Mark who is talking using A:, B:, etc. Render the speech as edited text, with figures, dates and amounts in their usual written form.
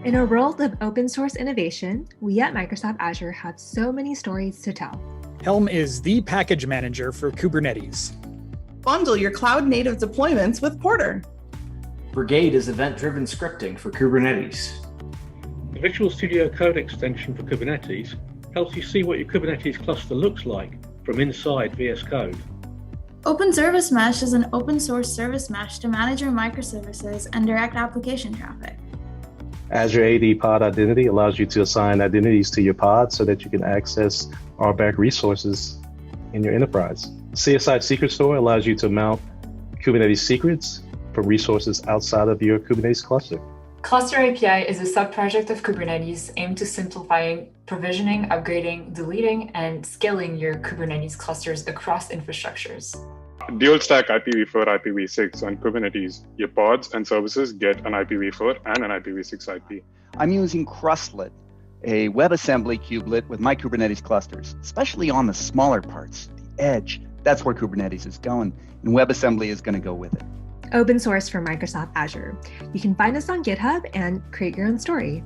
A: In a world of open source innovation, we at Microsoft Azure have so many stories to tell.
B: Helm is the package manager for Kubernetes.
C: Bundle your cloud-native deployments with Porter.
D: Brigade is event-driven scripting for Kubernetes.
E: The Visual Studio Code extension for Kubernetes helps you see what your Kubernetes cluster looks like from inside VS Code.
F: Open Service Mesh is an open source service mesh to manage your microservices and direct application traffic.
G: Azure AD Pod Identity allows you to assign identities to your pod so that you can access RBAC resources in your enterprise. CSI Secret Store allows you to mount Kubernetes secrets from resources outside of your Kubernetes cluster.
H: Cluster API is a sub-project of Kubernetes aimed to simplifying provisioning, upgrading, deleting, and scaling your Kubernetes clusters across infrastructures.
I: Dual stack IPv4, IPv6 on Kubernetes. Your pods and services get an IPv4 and an IPv6 IP.
J: I'm using Crustlet, a WebAssembly kubelet with my Kubernetes clusters, especially on the smaller parts, the edge. That's where Kubernetes is going, and WebAssembly is going to go with it.
A: Open source for Microsoft Azure. You can find us on GitHub and create your own story.